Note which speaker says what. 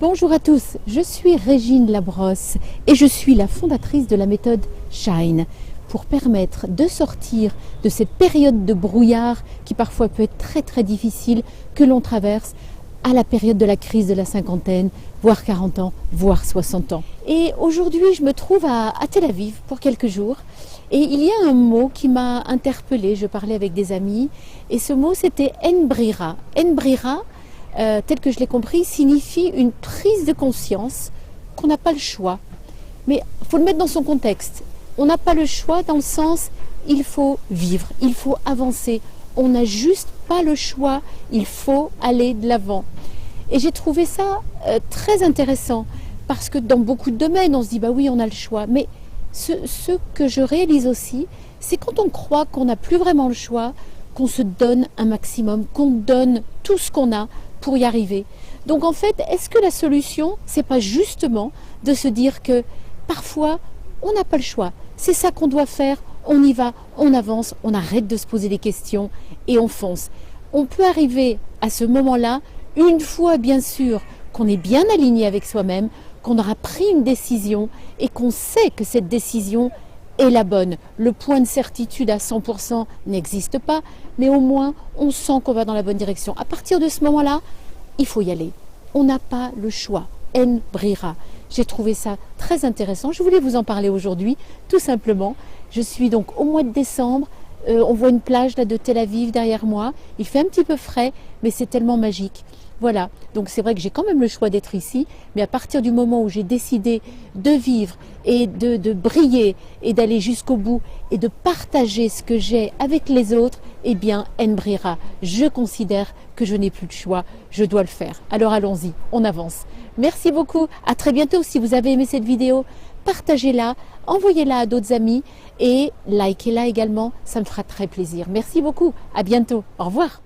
Speaker 1: Bonjour à tous, je suis Régine Labrosse et je suis la fondatrice de la méthode Shine pour permettre de sortir de cette période de brouillard qui parfois peut être très difficile que l'on traverse à la période de la crise de la cinquantaine, voire 40 ans, voire 60 ans. Et aujourd'hui, je me trouve à Tel Aviv pour quelques jours et il y a un mot qui m'a interpellée. Je parlais avec des amis et ce mot c'était En Brira. En Brira, tel que je l'ai compris, signifie une prise de conscience qu'on n'a pas le choix. Mais il faut le mettre dans son contexte. On n'a pas le choix dans le sens, il faut vivre, il faut avancer. On n'a juste pas le choix, il faut aller de l'avant. Et j'ai trouvé ça très intéressant parce que dans beaucoup de domaines, on se dit bah oui, on a le choix. Mais ce que je réalise aussi, c'est quand on croit qu'on n'a plus vraiment le choix, qu'on se donne un maximum, qu'on donne tout ce qu'on a pour y arriver. Donc en fait, est-ce que la solution, c'est pas justement de se dire que parfois, on n'a pas le choix. C'est ça qu'on doit faire, on y va, on avance, on arrête de se poser des questions et on fonce. On peut arriver à ce moment-là, une fois bien sûr qu'on est bien aligné avec soi-même, qu'on aura pris une décision et qu'on sait que cette décision est la bonne. Le point de certitude à 100% n'existe pas, mais au moins on sent qu'on va dans la bonne direction. À partir de ce moment-là, il faut y aller. On n'a pas le choix. En Brira. J'ai trouvé ça très intéressant. Je voulais vous en parler aujourd'hui, tout simplement. Je suis donc au mois de décembre. On voit une plage là de Tel Aviv derrière moi. Il fait un petit peu frais, mais c'est tellement magique. Voilà, donc c'est vrai que j'ai quand même le choix d'être ici, mais à partir du moment où j'ai décidé de vivre et de briller et d'aller jusqu'au bout et de partager ce que j'ai avec les autres, eh bien, En Brira, je considère que je n'ai plus de choix, je dois le faire. Alors allons-y, on avance. Merci beaucoup, à très bientôt. Si vous avez aimé cette vidéo, partagez-la, envoyez-la à d'autres amis et likez-la également, ça me fera très plaisir. Merci beaucoup, à bientôt, au revoir.